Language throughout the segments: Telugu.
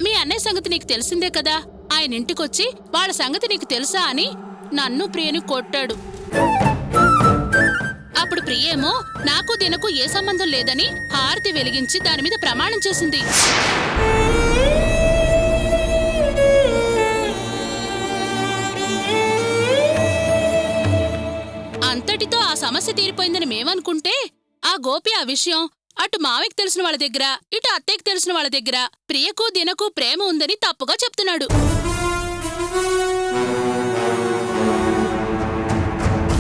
మీ అన్నయ్య సంగతి నీకు తెలిసిందే కదా, ఆయన ఇంటికొచ్చి వాళ్ళ సంగతి నీకు తెలుసా అని నన్ను ప్రియని కొట్టాడు. అప్పుడు ప్రియేమో నాకు దినకు ఏ సంబంధం లేదని హారతి వెలిగించి దాని మీద ప్రమాణం చేసింది. అంతటితో ఆ సమస్య తీరిపోయిందని మేమనుకుంటే ఆ గోపి ఆ విషయం అటు మావయ్యకి తెలిసిన వాళ్ళ దగ్గర, ఇటు అత్తయ్యకి తెలిసిన వాళ్ళ దగ్గర ప్రియకు దినకు ప్రేమ ఉందని తప్పుగా చెప్తున్నాడు.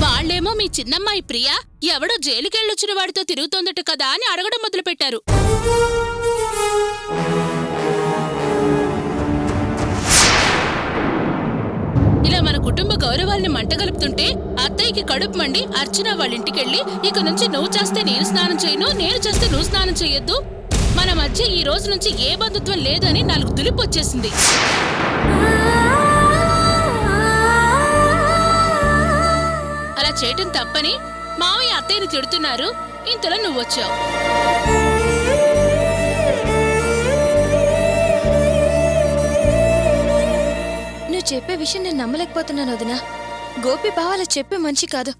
వాళ్ళేమో మీ చిన్నమ్మాయి ప్రియ ఎవడో జైలుకెళ్ళొచ్చిన వాడితో తిరుగుతోందట కదా అని అడగడం మొదలుపెట్టారు. ఇలా మన కుటుంబ గౌరవాల్ని మంటగలుపుతుంటే అత్తయ్యకి కడుపు మండి అర్చన వాళ్ళింటికెళ్ళి, ఇక నుంచి నువ్వు చేస్తే నేను స్నానం చేయను, నేను చేస్తే నువ్వు స్నానం చెయ్యొద్దు, మన మధ్య ఈ రోజు నుంచి ఏ బంధుత్వం లేదని 4 దులిపు వచ్చేసింది. అలా చేయటం తప్పని మావయ్య అత్తయ్యని తిడుతున్నారు. ఇంతలో నువ్వొచ్చావు. నువ్వు చెప్పే విషయం నేను నమ్మలేకపోతున్నాను వదినా. గోపి బావాల చెప్పే మంచి కాదు.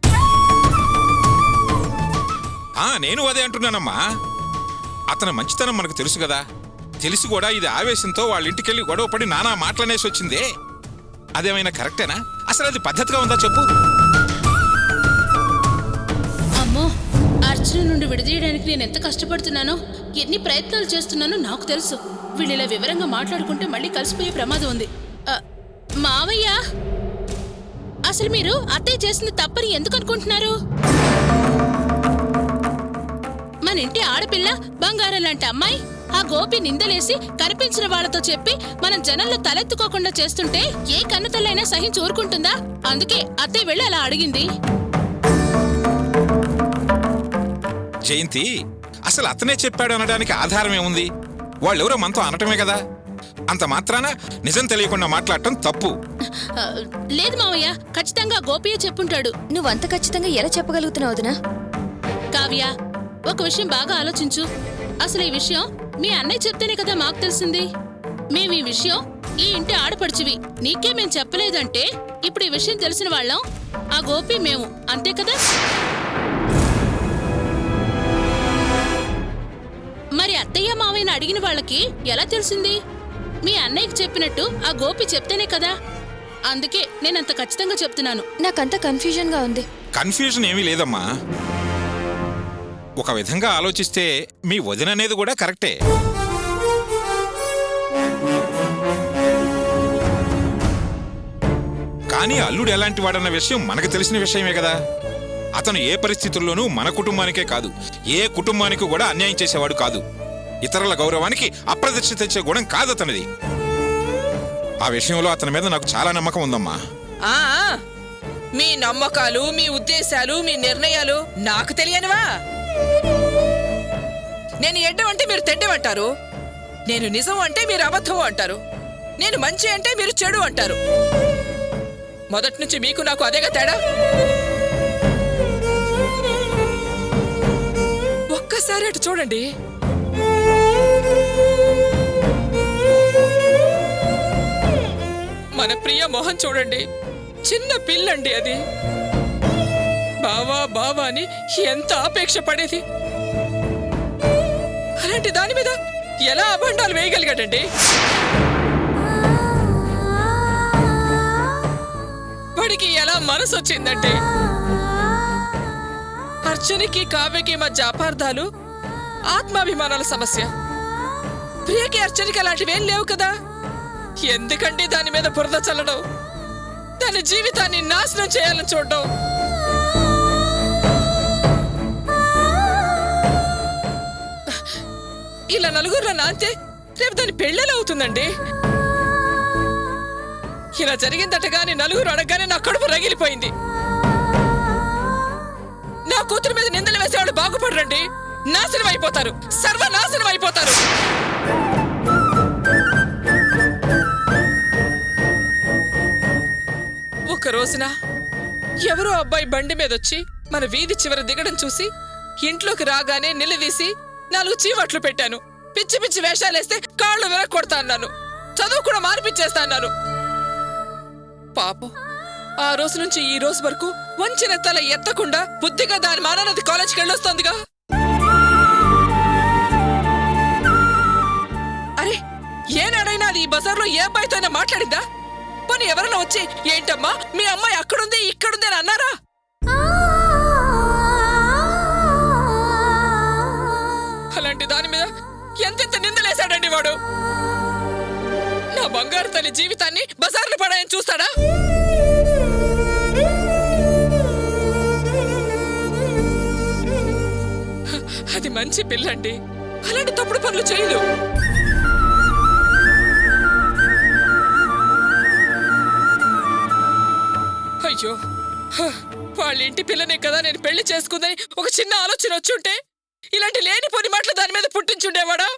నేను అదే అంటున్నానమ్మా. అతని మంచితనం మనకు తెలుసు కదా. తెలిసి కూడా ఇది ఆవేశంతో వాళ్ళ ఇంటికెళ్ళి గొడవపడి నానా మాటలనేసి వచ్చిందే. అదేమైనా కరెక్టేనా? అసలు అది పద్ధతిగా ఉందా చెప్పు. అమ్మో, అర్చన నుండి విడదీయడానికి నేను ఎంత కష్టపడుతున్నానో, ఎన్ని ప్రయత్నాలు చేస్తున్నానో నాకు తెలుసు. వీళ్ళు ఇలా వివరంగా మాట్లాడుకుంటే మళ్ళీ కలిసిపోయే ప్రమాదం ఉంది. మావయ్య, అసలు మీరు అత్తయ్య చేసింది తప్పని ఎందుకు అనుకుంటున్నారు? మన ఇంటి ఆడపిల్ల, బంగారం లాంటి అమ్మాయి ఆ గోపి నిందలేసి కనిపించిన వాళ్లతో చెప్పి మనం జనంలో తలెత్తుకోకుండా చేస్తుంటే ఏ కన్నతల్లైనా సహించి ఊరుకుంటుందా? అందుకే అత్తయ్య వెళ్ళి అలా అడిగింది. జయంతి, అసలు అతనే చెప్పాడు అనడానికి ఆధారం ఏముంది? వాళ్ళెవరో మనతో అనటమే కదా. అంత మాత్రాన నిజం తెలియకుండా మాట్లాడటం తప్పు. లేదు మావయ్య, ఖచ్చితంగా గోపియే చెప్పుంటాడు. నువ్వంత ఖచ్చితంగా ఎలా చెప్పగలుగుతున్నావు వదినా? కావ్య, ఒక విషయం బాగా ఆలోచించు. అసలు ఈ విషయం మీ అన్నయ్య చెప్తేనే కదా మాకు తెలిసింది. మేము ఈ విషయం ఈ ఇంటి ఆడపడుచువి, నీకే మేం చెప్పలేదంటే ఇప్పుడు ఈ విషయం తెలిసిన వాళ్ళం ఆ గోపి మేము, అంతే కదా? మరి అత్తయ్య మావయ్యని అడిగిన వాళ్ళకి ఎలా తెలిసింది? మీ అన్నయ్యకి చెప్పినట్టు ఆ గోపి చెప్తేనే కదా. అందుకే నేనంత ఖచ్చితంగా చెప్తున్నాను. నాకంత కన్ఫ్యూజన్ గా ఉంది. కన్ఫ్యూజన్ ఏమీ లేదమ్మా. ఒక విధంగా ఆలోచిస్తే మీ వదిన అనేది కూడా కరెక్టే. కానీ అల్లుడు ఎలాంటి వాడన్న విషయం మనకు తెలిసిన విషయమే కదా. అతను ఏ పరిస్థితుల్లోనూ మన కుటుంబానికే కాదు, ఏ కుటుంబానికి కూడా అన్యాయం చేసేవాడు కాదు. ఇతరుల గౌరవానికి అప్రతిష్ట తెచ్చే గుణం కాదు అతనిది. ఆ విషయంలో అతని మీద నాకు చాలా నమ్మకం ఉందమ్మా. మీ నమ్మకాలు, మీ ఉద్దేశాలు, మీ నిర్ణయాలు నాకు తెలియనివా? నేను ఎడ్డం అంటే మీరు తెడ్డమంటారు, నేను నిజం అంటే మీరు అబద్ధం అంటారు, నేను మంచి అంటే మీరు చెడు అంటారు. మొదటి నుంచి మీకు నాకు అదేగా తేడా. ఒక్కసారి అటు చూడండి. మన ప్రియ మొహం చూడండి, చిన్న పిల్లండి అది. బావా బావా అని ఎంత ఆపేక్ష పడేది. అలాంటి దాని మీద ఎలా అభండాలు వేయగలిగాడండి? వాడికి ఎలా మనసు వచ్చిందంటే అర్చనకి కావ్యకి మధ్య అపార్థాలు, ఆత్మాభిమానాల సమస్య. ప్రియకి అర్చనకి అలాంటివేం లేవు కదా. ఎందుకంటే దాని మీద బురద చల్లడం, దాని జీవితాన్ని నాశనం చేయాలని చూడడం. ఇలా నలుగురులో నాంతే రేపు దాని పెళ్ళెలా అవుతుందండి? ఇలా జరిగిందటగాని నలుగురు అడగగానే నా కడుపు రగిలిపోయింది. నా కూతురు మీద నిందలు వేసేవాళ్ళు బాగుపడరండి, నాశనం అయిపోతారు, సర్వనాశనం అయిపోతారు. ఒక రోజున ఎవరో అబ్బాయి బండి మీదొచ్చి మన వీధి చివర దిగడం చూసి ఇంట్లోకి రాగానే నిలదీసి 4 చీవట్లు పెట్టాను. పిచ్చి పిచ్చి వేషాలేస్తే కాళ్ళు విరగొడతా అన్నాను. చదువు కూడా మానిపించేస్తా అన్నారు. పాపం ఆ రోజు నుంచి ఈ రోజు వరకు వంచిన తల ఎత్తకుండా బుద్ధిగా దాని మాననది కాలేజ్కి వెళ్ళొస్తోందిగా. అరే ఏనాడైనా అది ఈ బజార్లో ఏ అబ్బాయితో అయినా మాట్లాడిందా? పోనీ ఎవరైనా వచ్చి ఏంటమ్మా మీ అమ్మాయి అక్కడుంది ఇక్కడుంది అని అన్నారా? అలాంటి దాని మీద ఎంతెంత నిందలేశాడండి వాడు. నా బంగారు తల్లి జీవితాన్ని బజార్లు పడాయని చూస్తాడా? అది మంచి పిల్లండి, అలాంటి తప్పుడు పనులు చేయదు. అయ్యో వాళ్ళ ఇంటి పిల్లనే కదా నేను పెళ్లి చేసుకుందని ఒక చిన్న ఆలోచన వచ్చుంటే ఇలాంటి లేనిపోని మాటలు దాని మీద పుట్టించుండేవాడా?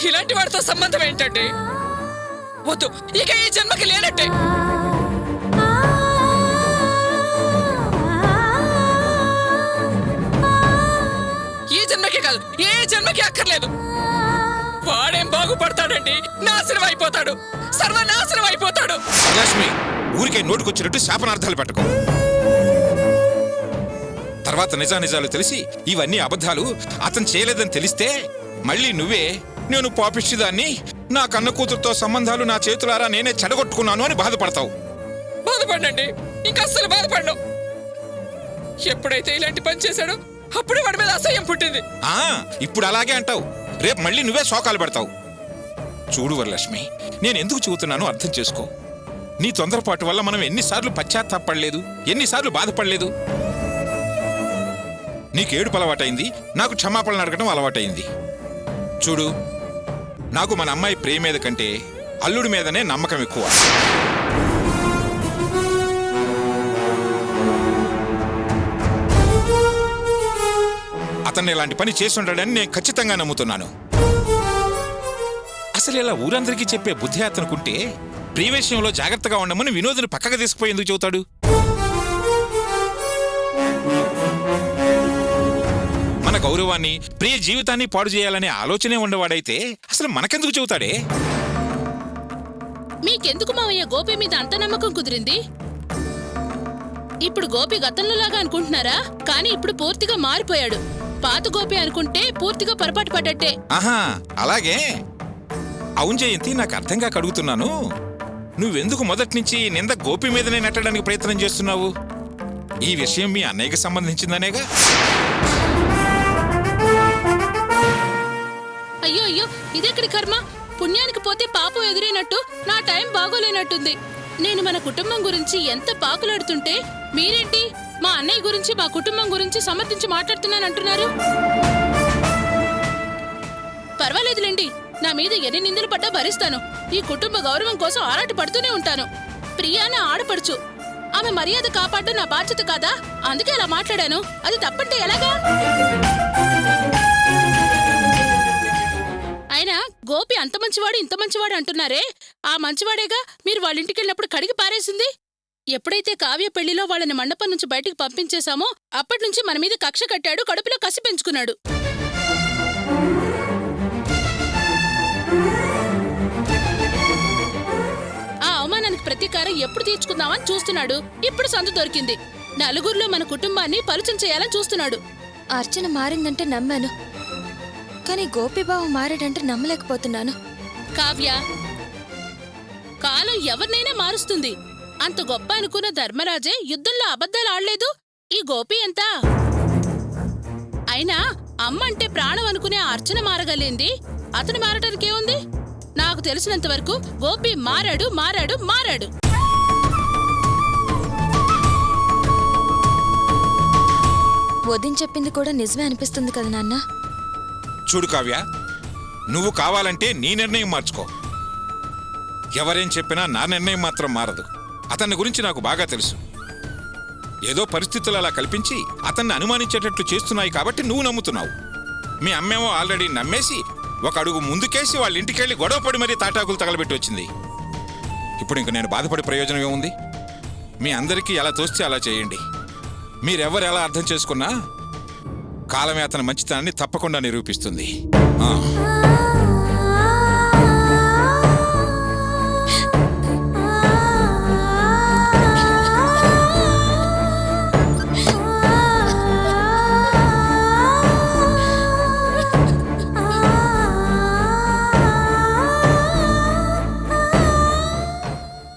ఇలాంటి వాడితో సంబంధం ఏంటండి? వద్దు, ఇక ఈ జన్మకి లేనట్టే. ఈ జన్మకి కాదు, ఏ జన్మకి అక్కర్లేదు. వాడేం బాగుపడతాడండి, నాశనం అయిపోతాడు, సర్వనాశనం అయిపోతాడు. లక్ష్మి, ఊరికే నోటుకొచ్చినట్టు శాపనార్థాలు పెట్టుకో. తర్వాత నిజానిజాలు తెలిసి ఇవన్నీ అబద్ధాలు అతను చేయలేదని తెలిస్తే మళ్ళీ నువ్వే నేను పాపిష్టిదాన్ని, నా కన్న కూతురుతో సంబంధాలు నా చేతులారా నేనే చెడగొట్టుకున్నాను అని బాధపడతావు. బాధపడండి, ఇంకా అస్సలు బాధపడ్డావు. ఎప్పుడైతే ఇలాంటి పని చేశాడో అప్పుడే వాడి మీద అసహ్యం పుట్టింది. ఇప్పుడు అలాగే అంటావు, రేపు మళ్ళీ నువ్వే శోకాలు పెడతావు. చూడు వరలక్ష్మి, నేను ఎందుకు చెబుతున్నానో అర్థం చేసుకో. నీ తొందరపాటు వల్ల మనం ఎన్నిసార్లు పశ్చాత్తాపడలేదు, ఎన్నిసార్లు బాధపడలేదు. నీకేడుపు అలవాటైంది, నాకు క్షమాపణలు అడగడం అలవాటైంది. చూడు, నాకు మన అమ్మాయి ప్రేమ మీద కంటే అల్లుడి మీదనే నమ్మకం ఎక్కువ. అతన్ని ఇలాంటి పని చేసి ఉంటాడని నేను ఖచ్చితంగా నమ్ముతున్నాను. అసలు ఇలా ఊరందరికీ చెప్పే బుద్ధి అతనుకుంటే ప్రియ విషయంలో జాగ్రత్తగా ఉండమని వినోద్ని పక్కకు తీసుకుపోయి ఎందుకు చెబుతాడు? మన గౌరవాన్ని, ప్రియ జీవితాన్ని పాడు చేయాలనే ఆలోచనే ఉండవాడైతే అసలు మనకెందుకు చెబుతాడే? మీకెందుకు మావయ్య గోపి మీద అంత నమ్మకం కుదిరింది? ఇప్పుడు గోపి గతంలో లాగా అనుకుంటున్నారా? కానీ ఇప్పుడు పూర్తిగా మారిపోయాడు. పాత గోపి అనుకుంటే పూర్తిగా పొరపాటు పడ్డట్టే. ఆహా, అలాగే. అవును జయంతి, నాకు అర్థంగా కడుగుతున్నాను. నువ్వెందుకు మొదటి నుంచి నింద గోపి మీదనే నెట్టడానికి ప్రయత్నం చేస్తున్నావు? ఈ విషయం మీ అన్నయ్యకి సంబంధించిందనేగా? అయ్యో అయ్యో, ఇదెక్కడి కర్మ! పుణ్యానికి పోతే పాపం ఎదురైనట్టు నా టైం బాగోలేనట్టుంది. నేను మన కుటుంబం గురించి ఎంత పాకులాడుతుంటే మీరేంటి మా అన్నయ్య గురించి, మా కుటుంబం గురించి సమర్థించి మాట్లాడుతున్నానంటున్నారు? పర్వాలేదులేండి, నా మీద ఎన్ని నిందలు పడ్డా భరిస్తాను. ఈ కుటుంబ గౌరవం కోసం ఆరాట పడుతూనే ఉంటాను. ప్రియా నా ఆడపడుచు, ఆమె మర్యాద కాపాడడం నా బాధ్యత కాదా? అందుకే అలా మాట్లాడాను. అది తప్పంటే ఎలాగా? అయినా గోపి అంత మంచివాడు, ఇంత మంచివాడు అంటున్నారే, ఆ మంచివాడేగా మీరు వాళ్ళ ఇంటికి వెళ్ళినప్పుడు కడిగి పారేసింది. ఎప్పుడైతే కావ్య పెళ్లిలో వాళ్ళని మండపం నుంచి బయటికి పంపించేశామో అప్పటినుంచి మన మీద కక్ష కట్టాడు, కడుపులో కసి పెంచుకున్నాడు. ఆ అవమానానికి ప్రతీకారం ఎప్పుడు తీర్చుకుందామని చూస్తున్నాడు. ఇప్పుడు సందు దొరికింది. నలుగురిలో మన కుటుంబాన్ని పలుచన చేయాలని చూస్తున్నాడు. అర్చన మారిందంటే నమ్మాను, కానీ గోపిబాబు మారాడంటే నమ్మలేకపోతున్నాను. కావ్య, కాలం ఎవరినైనా మారుస్తుంది. అంత గొప్ప అనుకున్న ధర్మరాజే యుద్ధంలో అబద్ధాలు ఆడలేదు. ఈ గోపి ఎంత? అయినా అమ్మ అంటే ప్రాణం అనుకునే అర్చన మారగలింది, అతను మారటానికేముంది? నాకు తెలిసినంత వరకు గోపి మారాడు మారాడు మారాడు. వదిన చెప్పింది కూడా నిజమే అనిపిస్తుంది కదా నాన్న. చూడు కావ్య, నువ్వు కావాలంటే నీ నిర్ణయం మార్చుకో. ఎవరేం చెప్పినా నా నిర్ణయం మాత్రం మారదు. అతన్ని గురించి నాకు బాగా తెలుసు. ఏదో పరిస్థితులు అలా కల్పించి అతన్ని అనుమానించేటట్లు చేస్తున్నాయి కాబట్టి నువ్వు నమ్ముతున్నావు. మీ అమ్మేమో ఆల్రెడీ నమ్మేసి ఒక అడుగు ముందుకేసి వాళ్ళ ఇంటికెళ్ళి గొడవపడి మరీ తాటాకులు తగలబెట్టి వచ్చింది. ఇప్పుడు ఇంక నేను బాధపడే ప్రయోజనం ఏముంది? మీ అందరికీ ఎలా తోస్తే అలా చేయండి. మీరెవరు ఎలా అర్థం చేసుకున్నా కాలమే అతని మంచితనాన్ని తప్పకుండా నిరూపిస్తుంది. ఆ.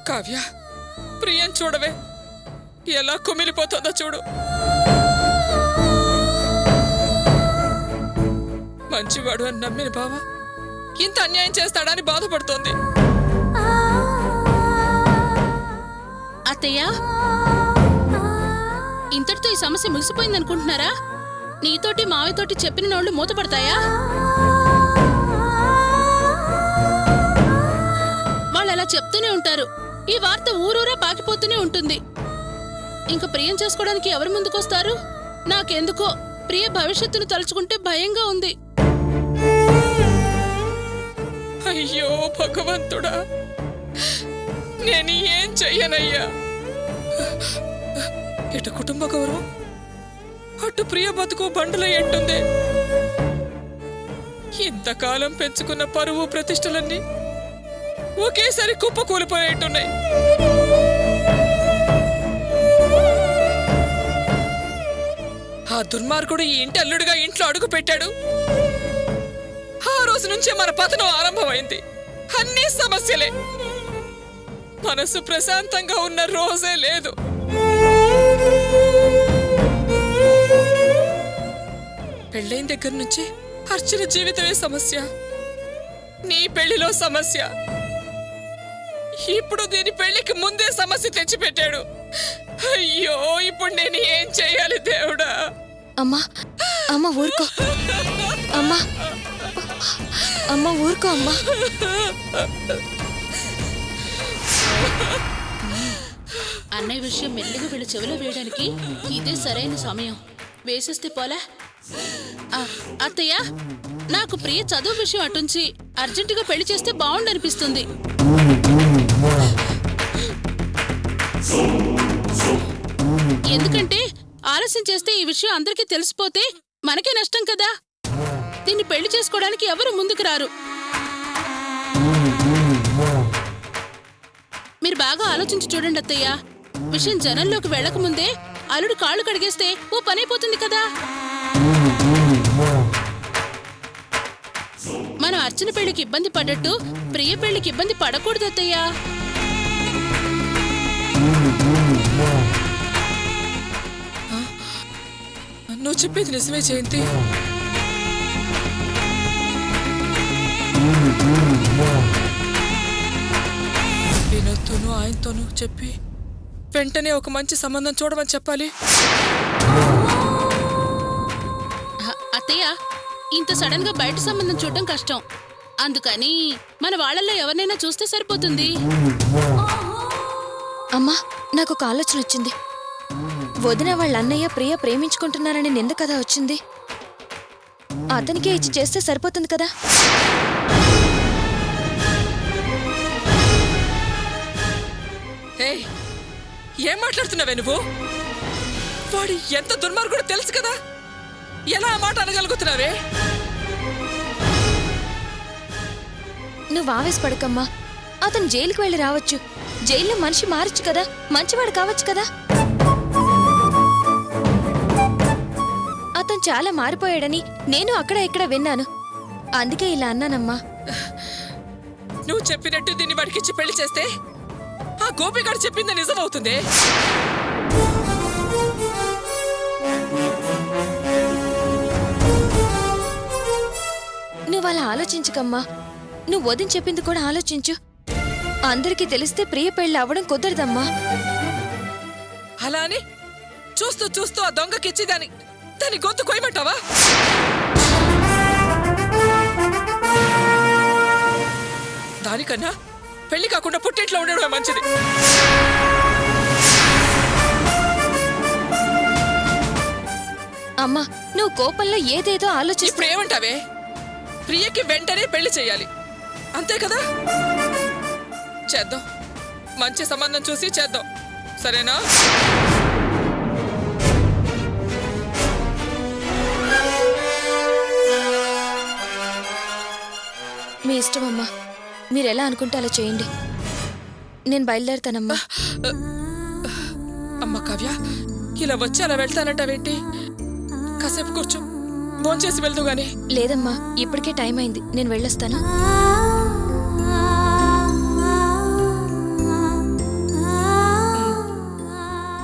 కావ్య, ప్రియం చూడవే ఎలా కుమిలిపోతుందో చూడు. మంచివాడు అని నమ్మిన బావ ఇంత అన్యాయం చేస్తాడని బాధపడుతోంది. అత్తయ్య, ఇంతటితో ఈ సమస్య ముగిసిపోయిందనుకుంటున్నారా? నీతోటి మావితోటి చెప్పిన నోళ్ళు మూతపడతాయా? వాళ్ళు అలా చెప్తూనే ఉంటారు. ఈ వార్త ఊరూరా పాకిపోతూనే ఉంటుంది. ఇంక ప్రియం చేసుకోవడానికి ఎవరు ముందుకొస్తారు? నాకెందుకో ప్రియ భవిష్యత్తును తలుచుకుంటే భయంగా ఉంది. అయ్యో భగవంతుడా, నేను ఏం చెయ్యనయ్యా? ఇటు కుటుంబ గౌరవం, అటు ప్రియ బతుకు బండలయ్యేట్టుంది. ఇంతకాలం పెంచుకున్న పరువు ప్రతిష్టలన్నీ ఒకేసారి కుప్ప కూలిపోయేట్టున్నాయి. ఆ దుర్మార్గుడు ఈ ఇంటి అల్లుడుగా ఇంట్లో అడుగు పెట్టాడు. ఆ రోజు నుంచే మన పతనం ఆరంభమైంది. అన్ని సమస్యలే. మనసు ప్రశాంతంగా ఉన్న రోజే లేదు. పెళ్ళైన దగ్గర నుంచి అర్చన జీవితమే సమస్య. నీ పెళ్లిలో సమస్య. ఇప్పుడు దీని పెళ్లికి ముందే సమస్య తెచ్చిపెట్టాడు. అయ్యో, ఇప్పుడు నేను ఏం చెయ్యాలి దేవుడా? అమ్మా, అమ్మ ఊరుకో. అమ్మా, అమ్మ ఊరుకో అమ్మా. అన్నయ్య విషయం మెల్లిగా వీళ్ళ చెవిలో వేయడానికి ఇదే సరైన సమయం. వేసేస్తే పోలే. అత్తయ్య, నాకు ప్రియ చదువు విషయం అటుంచి అర్జెంటుగా పెళ్లి చేస్తే బాగుండనిపిస్తుంది. ఎందుకంటే ఆలస్యం చేస్తే ఈ విషయం అందరికీ తెలిసిపోతే మనకే నష్టం కదా. దీన్ని పెళ్లి చేసుకోవడానికి ఎవరు ముందుకు రారు. మీరు బాగా ఆలోచించి చూడండి అత్తయ్య. విషయం జనంలోకి వెళ్లకముందే అల్లుడు కాళ్ళు కడిగేస్తే ఓ పనైపోతుంది కదా. మనం అర్చన పెళ్లికి ఇబ్బంది పడ్డట్టు ప్రియ పెళ్లికి ఇబ్బంది పడకూడదు అత్తయ్య. నువ్వు చెప్పేది నిజమే జయంతి. వినోద్తోనూ ఆయనతోనూ చెప్పి వెంటనే ఒక మంచి సంబంధం చూడమని చెప్పాలి. అత్తయ్య, ఇంత సడన్ గా బయట సంబంధం చూడటం కష్టం. అందుకని మన వాళ్ళల్లో ఎవరినైనా చూస్తే సరిపోతుంది. అమ్మా, నాకు ఒక ఆలోచన వచ్చింది. వదిన వాళ్ళ అన్నయ్య ప్రియ ప్రేమించుకుంటున్నారని నింద కదా వచ్చింది. అతనికే ఇచ్చి చేస్తే సరిపోతుంది కదా. ఏం మాట్లాడుతున్నావే నువ్వు? వాడు ఎంత దుర్మార్గుడో తెలుసు కదా. ఎలా ఆ మాట అనగలుగుతున్నావే? నువ్వు ఆవేశపడకమ్మా. అతను జైలుకి వెళ్ళి రావచ్చు. జైల్లో మనిషి మారచ్చు కదా, మంచివాడు కావచ్చు కదా. అతను చాలా మారిపోయాడని నేను అక్కడ ఇక్కడ విన్నాను. అందుకే ఇలా అన్నానమ్మా. నువ్వు చెప్పినట్టు దీన్ని వాడికిచ్చి పెళ్లి చేస్తే ఆ గోపిగాడు చెప్పింది నిజమవుతుంది. నువ్వు అలా ఆలోచించుకమ్మా. నువ్వు వదిన చెప్పింది కూడా ఆలోచించు. అందరికీ తెలిస్తే ప్రియ పెళ్లి అవ్వడం కుదరదమ్మా. అలా అని చూస్తూ చూస్తూ ఆ దొంగకిచ్చి దాని గొంతు కొయ్యమంటావా? దానికన్నా పెళ్లి కాకుండా పుట్టింట్లో ఉండడమే మంచిది. అమ్మా, నువ్వు కోపంలో ఏదేదో ఆలోచిస్తూ ఇప్పుడు ఏమంటావే? ప్రియకి వెంటనే పెళ్లి చేయాలి, అంతే కదా? చేద్దాం, మంచి సంబంధం చూసి చేద్దాం, సరేనా? ఇష్టం అమ్మా. మీరు ఎలా అనుకుంటే అలా చేయండి. నేను బయలుదేరుతానమ్మా. అమ్మ కావ్య, ఇలా వచ్చి అలా వెళ్తానంటావేంటి? కాసేపు కూర్చో, భోంచేసి వెళ్తూ గాని. లేదమ్మా, ఇప్పటికే టైం అయింది. నేను వెళ్ళొస్తాను.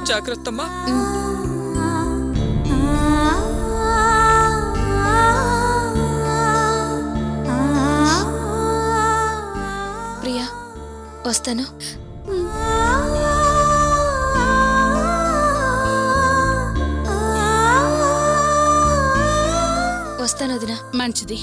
జాగ్రత్తమ్మా. ప్రియా, వస్తాను. వస్తాను వదినా. మంచిది.